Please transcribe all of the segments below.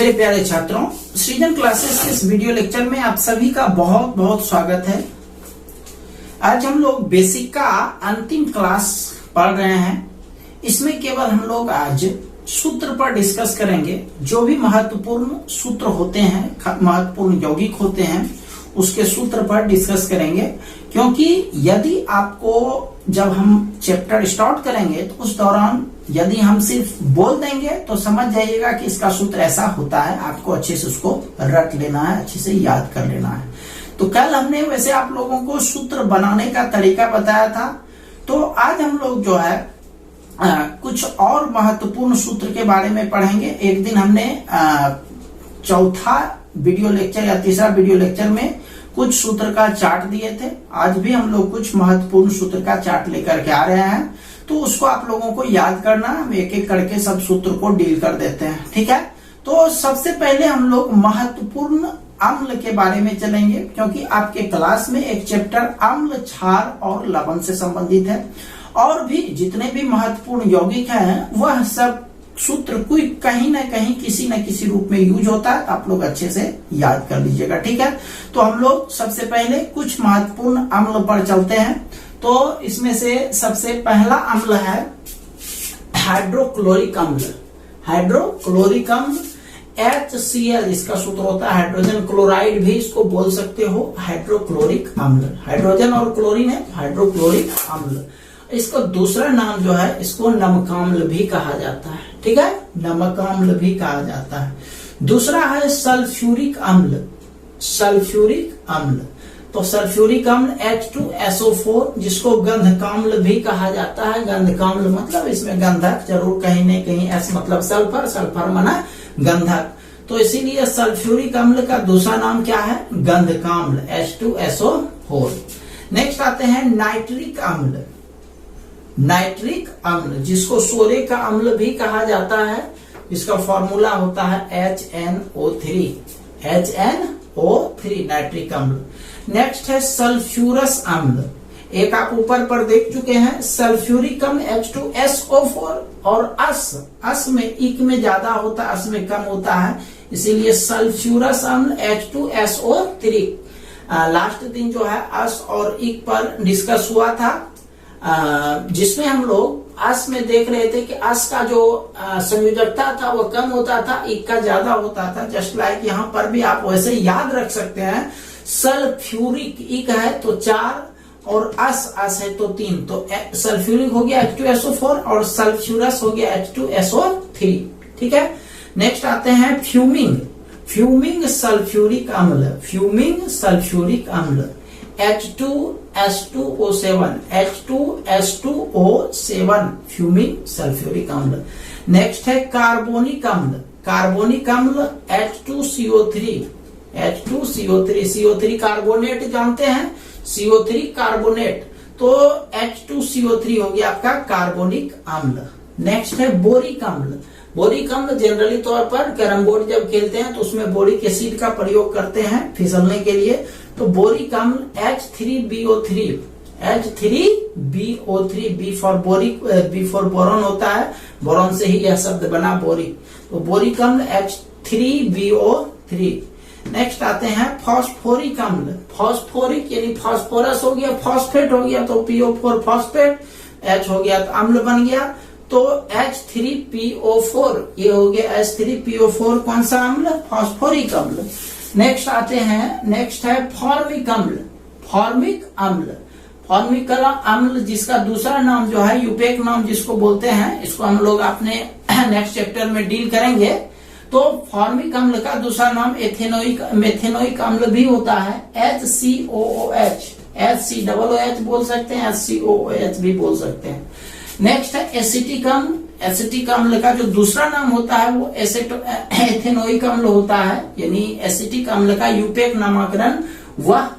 मेरे प्यारे छात्रों, सृजन क्लासेस के इस वीडियो लेक्चर में आप सभी का बहुत बहुत स्वागत है। आज हम लोग बेसिक का अंतिम क्लास पढ़ रहे हैं। इसमें केवल हम लोग आज सूत्र पर डिस्कस करेंगे। जो भी महत्वपूर्ण सूत्र होते हैं, महत्वपूर्ण यौगिक होते हैं, उसके सूत्र पर डिस्कस करेंगे। क्योंकि यदि आपको जब हम चैप्टर स्टार्ट करेंगे तो उस दौरान यदि हम सिर्फ बोल देंगे तो समझ जाइएगा कि इसका सूत्र ऐसा होता है। आपको अच्छे से उसको रट लेना है, अच्छे से याद कर लेना है। तो कल हमने वैसे आप लोगों को सूत्र बनाने का तरीका बताया था। तो आज हम लोग जो है कुछ और महत्वपूर्ण सूत्र के बारे में पढ़ेंगे। एक दिन हमने चौथा वीडियो लेक्चर या तीसरा वीडियो लेक्चर में कुछ सूत्र का चार्ट दिए थे। आज भी हम लोग कुछ महत्वपूर्ण सूत्र का चार्ट लेकर के आ रहे हैं। तो उसको आप लोगों को याद करना, हम एक एक करके सब सूत्र को डील कर देते हैं। ठीक है, तो सबसे पहले हम लोग महत्वपूर्ण अम्ल के बारे में चलेंगे। क्योंकि आपके क्लास में एक चैप्टर अम्ल, क्षार और लवण से संबंधित है। और भी जितने भी महत्वपूर्ण यौगिक हैं वह सब सूत्र कोई कहीं ना कहीं किसी न किसी रूप में यूज होता है। आप लोग अच्छे से याद कर लीजिएगा। ठीक है, तो हम लोग सबसे पहले कुछ महत्वपूर्ण अम्ल पर चलते हैं। तो इसमें से सबसे पहला अम्ल है हाइड्रोक्लोरिक अम्ल। हाइड्रोक्लोरिक अम्ल HCl इसका सूत्र होता है। हाइड्रोजन क्लोराइड भी इसको बोल सकते हो, हाइड्रोक्लोरिक अम्ल। हाइड्रोजन और क्लोरीन है, हाइड्रोक्लोरिक अम्ल। इसका दूसरा नाम जो है, इसको नमकाम्ल भी कहा जाता है। ठीक है, नमकाम्ल भी कहा जाता है। दूसरा है सल्फ्यूरिक अम्ल। सल्फ्यूरिक अम्ल, तो सल्फ्यूरिक अम्ल H2SO4, जिसको गंधकाम्ल भी कहा जाता है। गंधकाम्ल मतलब इसमें गंधक जरूर कहीं न कहीं, S मतलब सल्फर, सल्फर माना गंधक। तो इसीलिए सल्फ्यूरिक अम्ल का दूसरा नाम क्या है? गंधकाम्ल, H2SO4। नेक्स्ट आते हैं नाइट्रिक अम्ल। नाइट्रिक अम्ल, जिसको सोरे का अम्ल भी कहा जाता है। इसका फॉर्मूला होता है HNO3। HNO3 नाइट्रिक अम्ल। नेक्स्ट है सल्फ्यूरस अम्ल। एक आप ऊपर पर देख चुके हैं, सल्फ्यूरिक अम्ल H2SO4 और अस में इक में ज्यादा होता है, अस में कम होता है, इसीलिए सल्फ्यूरस अम्ल H2SO3। लास्ट दिन जो है अस और इक पर डिस्कस हुआ था, जिसमें हम लोग अस में देख रहे थे कि अस का जो संयोजकता था वो कम होता था, इक का ज्यादा होता था। जस्ट लाइक यहाँ पर भी आप वैसे याद रख सकते हैं। सल्फ्यूरिक इक है तो 4 और अस है तो 3। तो सल्फ्यूरिक हो गया H2SO4 और सल्फ्यूरस हो गया H2SO3। ठीक है, नेक्स्ट आते हैं फ्यूमिंग। फ्यूमिंग सल्फ्यूरिक अम्ल। फ्यूमिंग सल्फ्यूरिक अम्ल H2S2O7। H2S2O7 फ्यूमिंग सल्फ्यूरिक अम्ल। नेक्स्ट है कार्बोनिक अम्ल। कार्बोनिक अम्ल H2CO3। H2CO3, CO3 कार्बोनेट जानते हैं, CO3 कार्बोनेट, तो H2CO3 हो गया आपका कार्बोनिक अम्ल। नेक्स्ट है बोरिक अम्ल। बोरिक अम्ल जनरली तौर पर कैरम बोर्ड जब खेलते हैं तो उसमें बोरिक एसिड का प्रयोग करते हैं फिसलने के लिए। तो बोरिक अम्ल H3BO3। H3BO3, B for boric, B for boron होता है, बोरॉन से ही यह शब्द बना बोरिक। तो बोरिक अम्ल H3BO3। नेक्स्ट आते हैं फॉस्फोरिक अम्ल। फॉस्फोरिक यानी फॉस्फोरस हो गया, फॉस्फेट हो गया तो PO4 फॉस्फेट, H हो गया तो अम्ल बन गया, तो H3PO4 ये हो गया H3PO4। कौन सा अम्ल? फॉस्फोरिक अम्ल। नेक्स्ट आते हैं, नेक्स्ट है फॉर्मिक अम्ल। फॉर्मिक अम्ल, फॉर्मिक अम्ल जिसका दूसरा नाम जो है, यूपेक नाम जिसको बोलते हैं, इसको हम लोग अपने नेक्स्ट चैप्टर में डील करेंगे। तो फॉर्मिक अम्ल का दूसरा नाम मेथेनोइक अम्ल भी होता है, HCOOH। HCOOH बोल सकते हैं, HCOOH भी बोल सकते हैं। नेक्स्ट है एसिटिक अम्ल। एसिटिक अम्ल का जो दूसरा नाम होता है वो एथेनोइक अम्ल होता है। यानी एसिटिक अम्ल का यूपेक नामकरण वह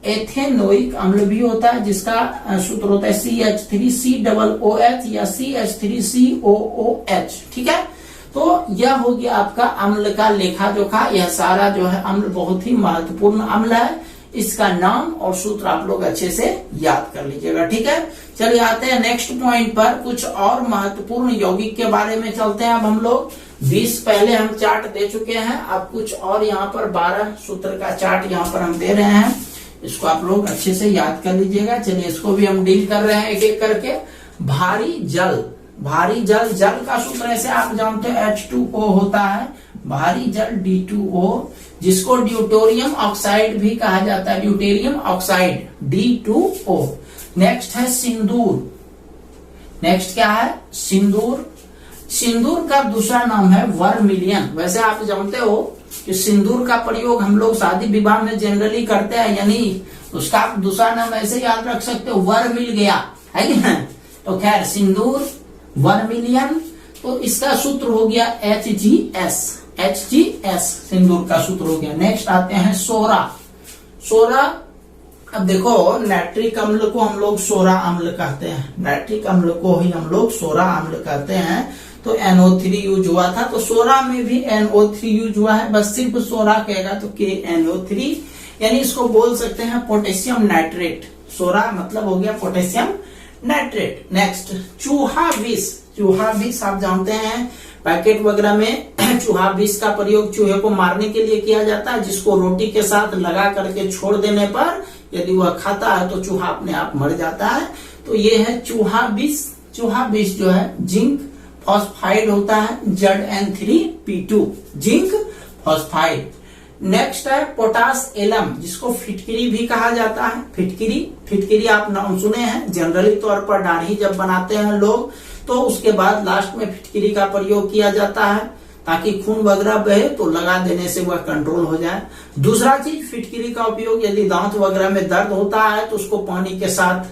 एथेनोइक अम्ल भी होता है, जिसका सूत्र होता है CH3COOH या CH3COOH। ठीक है, तो यह हो गया आपका अम्ल का लेखा जोखा। यह सारा जो है अम्ल बहुत ही महत्वपूर्ण अम्ल है। इसका नाम और सूत्र आप लोग अच्छे से याद कर लीजिएगा। ठीक है, चलिए आते हैं नेक्स्ट पॉइंट पर। कुछ और महत्वपूर्ण यौगिक के बारे में चलते हैं अब हम लोग। 20 पहले हम चार्ट दे चुके हैं, अब कुछ और यहाँ पर 12 सूत्र का चार्ट यहाँ पर हम दे रहे हैं। इसको आप लोग अच्छे से याद कर लीजिएगा। चलिए इसको भी हम डील कर रहे हैं एक एक करके। भारी जल, भारी जल, जल का सूत्र ऐसे आप जानते हैं H2O होता है, भारी जल D2O, जिसको ड्यूटेरियम ऑक्साइड भी कहा जाता है, ड्यूटेरियम ऑक्साइड D2O। नेक्स्ट है सिंदूर, नेक्स्ट क्या है सिंदूर। सिंदूर का दूसरा नाम है वर्मिलियन। वैसे आप जानते हो कि सिंदूर का प्रयोग हम लोग शादी विवाह में जनरली करते हैं, यानी उसका दूसरा नाम ऐसे याद रख सकते हो, वर मिल गया, है कि नहीं। तो खैर सिंदूर, वर्मिलियन, तो इसका सूत्र हो गया HGS, HGS सिंदूर का सूत्र हो गया। नेक्स्ट आते हैं सोरा, सोरा। अब देखो नाइट्रिक अम्ल को हम लोग सोरा अम्ल कहते हैं, नाइट्रिक अम्ल को ही हम लोग सोरा अम्ल कहते हैं। तो NO3 यूज हुआ था, तो सोरा में भी NO3 यूज हुआ है, बस सिर्फ सोरा कहेगा तो KNO3, यानी इसको बोल सकते हैं पोटेशियम नाइट्रेट। सोरा मतलब हो गया पोटेशियम नाइट्रेट। नेक्स्ट चूहा विष, चूहा विष आप जानते हैं पैकेट वगैरह में चूहा विष का प्रयोग चूहे को मारने के लिए किया जाता है, जिसको रोटी के साथ लगा करके छोड़ देने पर यदि वह खाता है तो चूहा अपने आप मर जाता है। तो ये है चूहा विष। चूहा विष जो है जिंक फॉस्फाइड होता है, ZN3P2, जिंक फॉस्फाइड। नेक्स्ट है पोटास एलम, जिसको फिटकिरी भी कहा जाता है। फिटकिरी, फिटकिरी आप नाम सुने हैं, जनरली तौर पर दाढ़ी जब बनाते हैं लोग तो उसके बाद लास्ट में फिटकिरी का प्रयोग किया जाता है ताकि खून वगैरह बहे तो लगा देने से वह कंट्रोल हो जाए। दूसरा चीज फिटकिरी का उपयोग यदि दांत वगैरह में दर्द होता है तो उसको पानी के साथ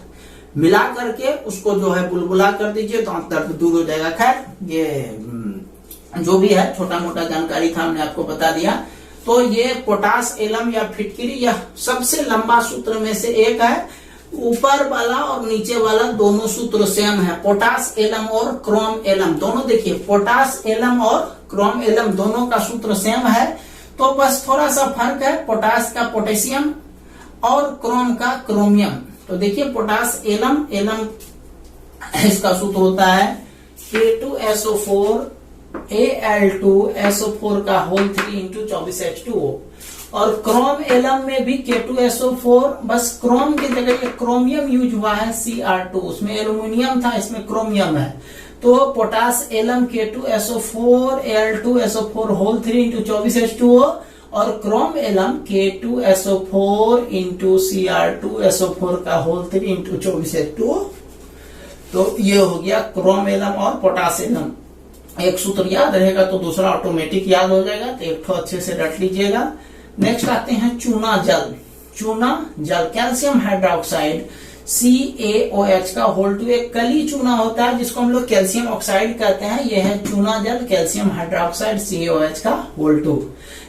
मिला करके उसको जो है बुलबुला कर दीजिए, दांत दर्द दूर हो जाएगा। खैर ये जो भी है छोटा मोटा जानकारी था, हमने आपको बता दिया। तो ये पोटास एलम या फिटकिरी, यह सबसे लंबा सूत्र में से एक है। ऊपर वाला और नीचे वाला दोनों सूत्र सेम है, पोटास एलम और क्रोम एलम दोनों। देखिए पोटास एलम और क्रोम एलम दोनों का सूत्र सेम है, तो बस थोड़ा सा फर्क है, पोटास का पोटेशियम और क्रोम का क्रोमियम। तो देखिए पोटास एलम, एलम इसका सूत्र होता है K2SO4 Al2SO4 का होल 3 × 24H2O। और क्रोम एलम में भी K2SO4, बस क्रोम की जगह क्रोमियम यूज हुआ है Cr2, उसमें एल्यूमिनियम था, इसमें क्रोमियम है। तो potash alum K2SO4 Al2SO4 whole 3 × 24H2O और क्रोम एलम K2SO4 × Cr2SO4 का होल 3 × 24H2O। तो ये हो गया क्रोम एलम और पोटास एलम। एक सूत्र याद रहेगा तो दूसरा ऑटोमेटिक याद हो जाएगा, तो एक तो अच्छे से रट लीजिएगा। नेक्स्ट आते हैं चूना जल, चूना जल, कैल्शियम हाइड्रोक्साइड CaOH का होल 2, एक कली चूना होता है जिसको हम लोग कैल्शियम ऑक्साइड कहते हैं। यह है चूना जल, कैल्शियम हाइड्रोक्साइड CaOH का होल 2।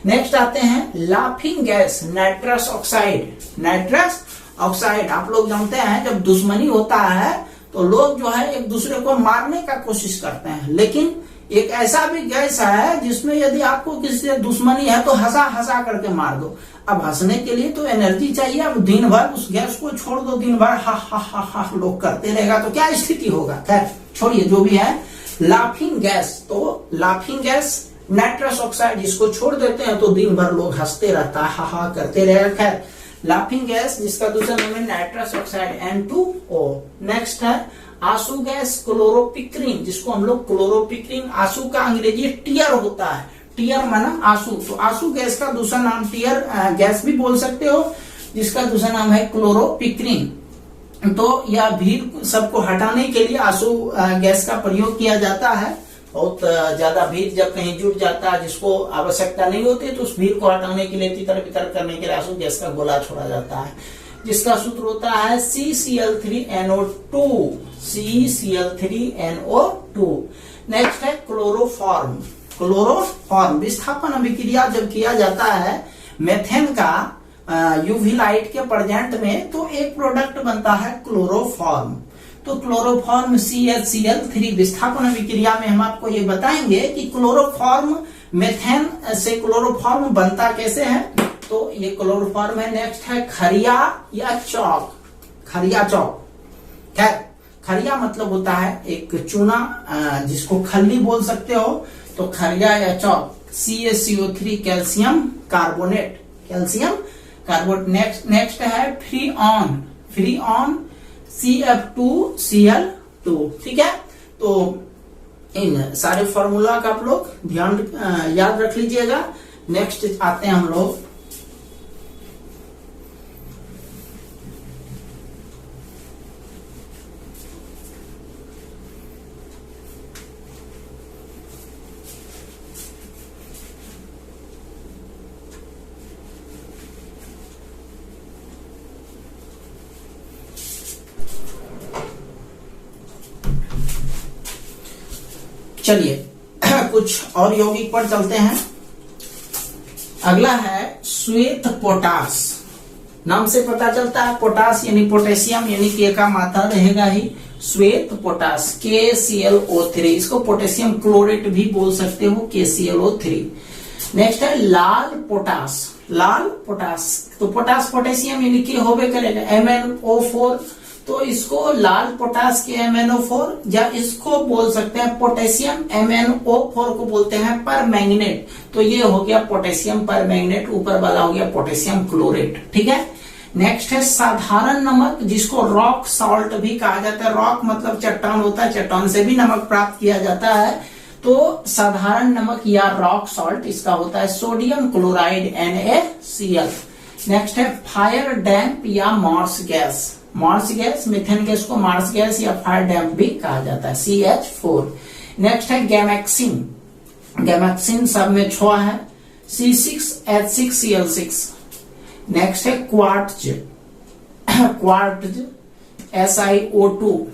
नेक्स्ट आते हैं laughing gas, nitrous oxide, nitrous oxide. आप लोग जानते हैं जब दुश्मनी होता है तो लोग जो है एक दूसरे को मारने का कोशिश करते हैं, लेकिन एक ऐसा भी गैस है जिसमें यदि आपको किसी से दुश्मनी है तो हंसा हंसा करके मार दो। अब हंसने के लिए तो एनर्जी चाहिए, अब दिन भर उस गैस को छोड़ दो, दिन भर हा हा हा हा लोग करते रहेगा तो क्या स्थिति होगा। खैर छोड़िए जो भी है। लाफिंग गैस, तो लाफिंग गैस नाइट्रस ऑक्साइड, जिसको छोड़ देते हैं तो दिन भर लोग हंसते रहता है, हा हा करते रहेगा। खैर लाफिंग गैस जिसका दूसरा नाम है नाइट्रस ऑक्साइड N2O। नेक्स्ट है आंसू गैस क्लोरोपिक्रीन, जिसको हम लोग क्लोरोपिक्रीन, आंसू का अंग्रेजी टीयर होता है, टीयर माना आंसू, तो आंसू गैस का दूसरा नाम टीयर गैस भी बोल सकते हो, जिसका दूसरा नाम है क्लोरोपिक्रीन। तो यह भीड़ सबको हटाने के लिए आंसू गैस का प्रयोग किया जाता है। बहुत ज्यादा भीड़ जब कहीं जुट जाता है जिसको आवश्यकता नहीं होती तो उस भीड़ को हटाने के लिए तितर बितर करने के लिए आंसू गैस का गोला छोड़ा जाता है, जिसका सूत्र होता है CCl3NO2, CCl3NO2। नेक्स्ट है क्लोरोफॉर्म, क्लोरोफॉर्म विस्थापन अभिक्रिया जब किया जाता है मेथेन का यूवी लाइट के प्रेजेंट में तो एक प्रोडक्ट बनता है क्लोरोफॉर्म। तो क्लोरोफॉर्म CHCl3 विस्थापन अभिक्रिया में हम आपको ये बताएंगे कि क्लोरोफॉर्म मेथेन से क्लोरोफॉर्म बनता कैसे है। तो ये क्लोरोफॉर्म है। नेक्स्ट है खरिया या चौक, खरिया चौक। खैर खरिया मतलब होता है एक चूना, जिसको खल्ली बोल सकते हो, तो खरिया या चौक, CaCO3 calcium carbonate, calcium carbonate. Next है फ्रीऑन, फ्रीऑन CF2Cl2, ठीक है। तो इन सारे फॉर्मूला का आप लोग ध्यान याद रख लीजिएगा। नेक्स्ट आते हैं हम लोग चलिए कुछ और यौगिक पर चलते हैं। अगला है श्वेत पोटास। नाम से पता चलता है पोटास यानी पोटेशियम, यानी के का मात्रा रहेगा ही। श्वेत पोटास KClO3, इसको पोटेशियम क्लोरेट भी बोल सकते हो, KClO3। नेक्स्ट है लाल पोटास, लाल पोटास, तो पोटास पोटेशियम यानी कि होबे करेगा MnO4, तो इसको लाल पोटास के MnO4, या इसको बोल सकते हैं पोटेशियम MnO4 को बोलते हैं परमैंगनेट। तो ये हो गया पोटेशियम परमैंगनेट, ऊपर वाला हो गया पोटेशियम क्लोरेट, ठीक है। नेक्स्ट है साधारण नमक, जिसको रॉक सॉल्ट भी कहा जाता है। रॉक मतलब चट्टान होता है, चट्टान से भी नमक प्राप्त किया जाता है। तो साधारण नमक या रॉक सॉल्ट इसका होता है सोडियम क्लोराइड NaCl। नेक्स्ट है फायर डैम्प या marsh gas, marsh gas, methane gas को मार्स गैस या फायर डैम्प भी कहा जाता है, CH4। नेक्स्ट है गैमेक्सिन, गैमेक्सिन सब में 6 है, C6H6Cl6। नेक्स्ट है quartz, quartz SiO2,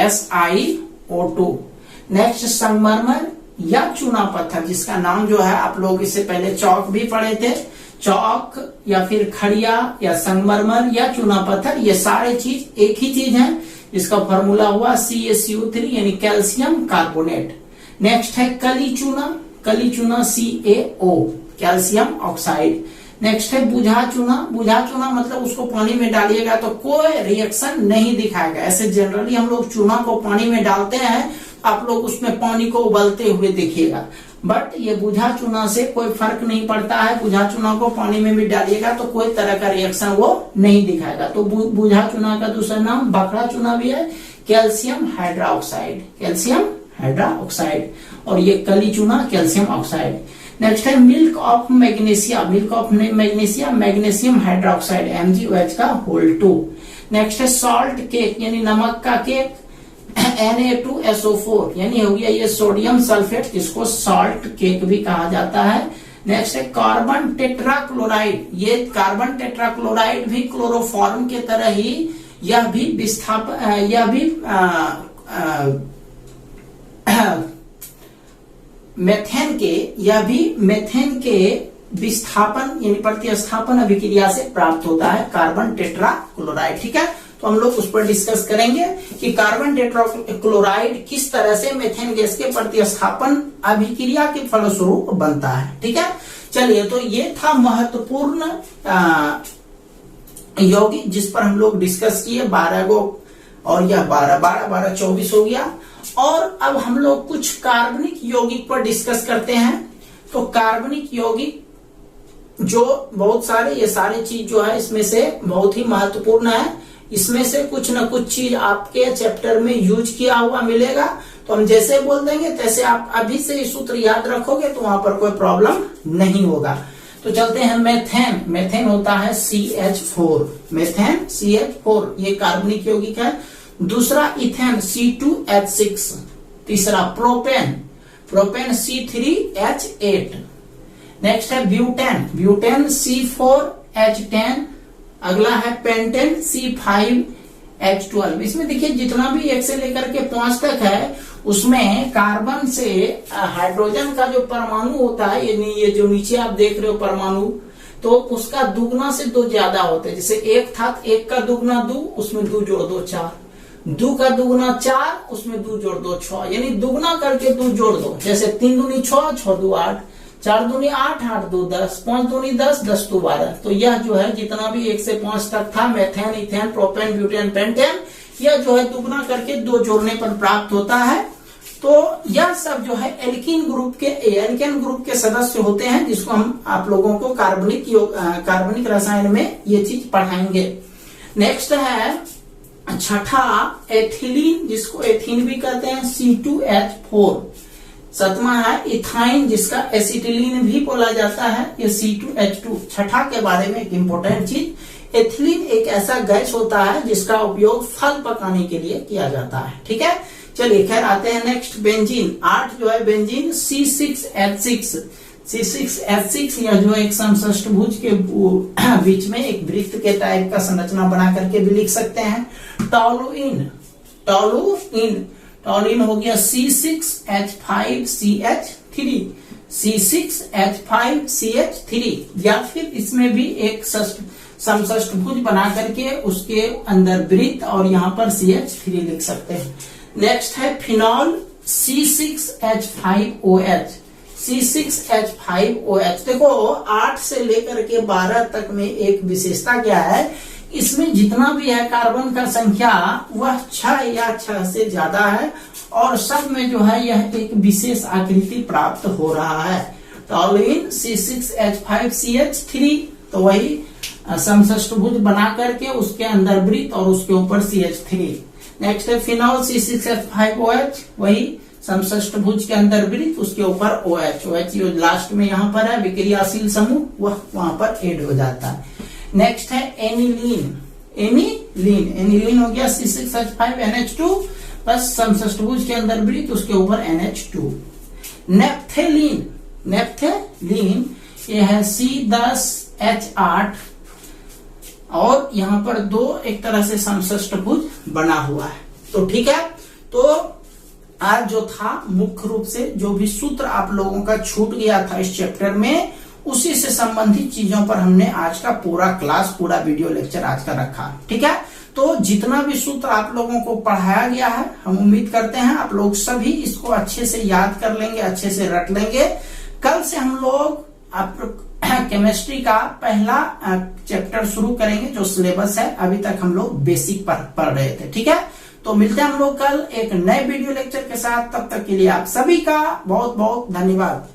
SiO2। Next संगमरमर या चूना पत्थर, जिसका नाम जो है आप लोग इससे पहले चौक भी पढ़े थे, चौक या फिर खड़िया या संगमरमर या चूना पत्थर, ये सारे चीज एक ही चीज है। इसका फॉर्मूला हुआ CaCO3 यानी कैल्शियम कार्बोनेट। नेक्स्ट है कली चूना, कली चूना CaO, कैल्शियम ऑक्साइड। नेक्स्ट है बुझा चूना, बुझा चूना मतलब उसको पानी में डालिएगा तो कोई रिएक्शन नहीं दिखाएगा। ऐसे जनरली हम लोग चूना को पानी में डालते हैं, आप लोग उसमें पानी को उबलते हुए देखिएगा, बट ये बुझा चूना से कोई फर्क नहीं पड़ता है। बुझा चूना को पानी में भी डालिएगा तो कोई तरह का रिएक्शन वो नहीं दिखाएगा। तो बुझा चूना का दूसरा नाम बकरा चूना भी है, कैल्शियम हाइड्रोक्साइड, कैल्शियम हाइड्रोक्साइड। और ये कली चूना कैल्शियम ऑक्साइड। नेक्स्ट है milk of magnesia, milk of magnesia magnesium hydroxide MgOH का होल 2। नेक्स्ट है सॉल्ट केक यानी नमक का केक, Na2SO4 यानी हो गया ये सोडियम सल्फेट, जिसको सॉल्ट केक भी कहा जाता है। नेक्स्ट है कार्बन टेट्राक्लोराइड, ये कार्बन टेट्राक्लोराइड भी क्लोरोफॉर्म के तरह ही यह भी मेथेन के विस्थापन यानी प्रतिस्थापन अभिक्रिया से प्राप्त होता है कार्बन टेट्राक्लोराइड, ठीक है। तो हम लोग उस पर डिस्कस करेंगे कि कार्बन टेट्राक्लोराइड किस तरह से मेथेन गैस के प्रतिस्थापन अभिक्रिया के फलस्वरूप बनता है, ठीक है। चलिए, तो ये था महत्वपूर्ण यौगिक जिस पर हम लोग डिस्कस किए 12 गो, और यह 12 24 हो गया। और अब हम लोग कुछ कार्बनिक यौगिक पर डिस्कस करते हैं। तो कार्बनिक यौगिक जो बहुत सारे, ये सारी चीज जो है इसमें से बहुत ही महत्वपूर्ण है। इसमें से कुछ न कुछ चीज आपके चैप्टर में यूज किया हुआ मिलेगा, तो हम जैसे बोल देंगे तैसे आप अभी से ये सूत्र याद रखोगे तो वहां पर कोई प्रॉब्लम नहीं होगा। तो चलते हैं मेथेन, मेथेन होता है CH4, मेथेन CH4 ये कार्बनिक यौगिक है। दूसरा इथेन C2H6, तीसरा प्रोपेन, प्रोपेन C3H8। नेक्स्ट है ब्यूटेन, ब्यूटेन C4H10। अगला है पेंटेन C5H12। इसमें देखिए जितना भी 1 से लेकर के 5 तक है उसमें कार्बन से हाइड्रोजन का जो परमाणु होता है, ये जो नीचे आप देख रहे हो परमाणु, तो उसका दुगना से 2 ज्यादा होते हैं। जैसे 1 था, 1 का दुगना 2, उसमें 2 जोड़ 2 4, 2 का दुगना 4, उसमें 2 जोड़ 2 6, यानी दुगना करके 2 जोड़ 2। जैसे 3 दूनी 6, 6 2 8, 4 दूनी 8, 8 2 10, 5 दूनी 10, 10 2 12। तो यह जो है जितना भी 1 से 5 तक था, methane, ethane, propane, butane, pentane, यह जो है दुगना करके 2 जोड़ने पर प्राप्त होता है। तो यह सब जो है एल्कीन ग्रुप के सदस्य होते हैं, जिसको हम आप लोगों को कार्बनिक रसायन में ये चीज पढ़ाएंगे। नेक्स्ट है छठा एथिलीन, जिसको एथीन भी कहते हैं, C2H4। सातवां है इथाइन, जिसका एसिटिलीन भी बोला जाता है, ये C2H2। छठा के बारे में एक इंपॉर्टेंट चीज, एथिलीन एक ऐसा गैस होता है जिसका उपयोग फल पकाने के लिए किया जाता है। ठीक है, चलिए खैर आते हैं नेक्स्ट बेंजीन। 8 जो है बेंजीन C6H6। C6H6 यह जो एक समषष्टभुज के बीच में एक वृत्त के टाइप का संरचना बना करके भी लिख सकते हैं। टॉलुइन हो गया C6H5CH3, C6H5CH3, या फिर इसमें भी एक समषष्टभुज बना करके उसके अंदर वृत्त और यहाँ पर CH3 लिख सकते हैं। नेक्स्ट है फिनॉल C6H5OH। C6H5OH देखो 8 से लेकर के 12 तक में एक विशेषता क्या है, इसमें जितना भी है कार्बन का संख्या वह 6 या 6 से ज्यादा है, और सब में जो है यह एक विशेष आकृति प्राप्त हो रहा है। टॉलुइन C6H5CH3, तो वही समषष्टभुज बना करके उसके अंदर वृत्त और उसके ऊपर CH3। नेक्स्ट है फिनॉल C6H5OH, वही समषष्टभुज के अंदर वृत्त उसके ऊपर OH जो लास्ट में यहाँ पर है विक्रियाशील समूह, वह वहां पर ऐड हो जाता है। नेक्स्ट है एनिलीन हो गया C6H5NH2 बस समषष्टभुज के अंदर वृत्त उसके ऊपर NH2। नेप्थेलीन ये है C10H8, और यहाँ पर 2 एक तरह से समषष्टभुज बना हुआ है। तो ठीक है, तो आज जो था मुख्य रूप से जो भी सूत्र आप लोगों का छूट गया था इस चैप्टर में, उसी से संबंधित चीजों पर हमने आज का पूरा वीडियो लेक्चर आज का रखा। ठीक है, तो जितना भी सूत्र आप लोगों को पढ़ाया गया है, हम उम्मीद करते हैं आप लोग सभी इसको अच्छे से याद कर लेंगे, अच्छे से रट लेंगे। कल से हम लोग केमिस्ट्री का पहला चैप्टर शुरू करेंगे जो सिलेबस है, अभी तक हम लोग बेसिक पढ़ रहे थे। ठीक है, तो मिलते हैं हम लोग कल एक नए वीडियो लेक्चर के साथ। तब तक के लिए आप सभी का बहुत बहुत धन्यवाद।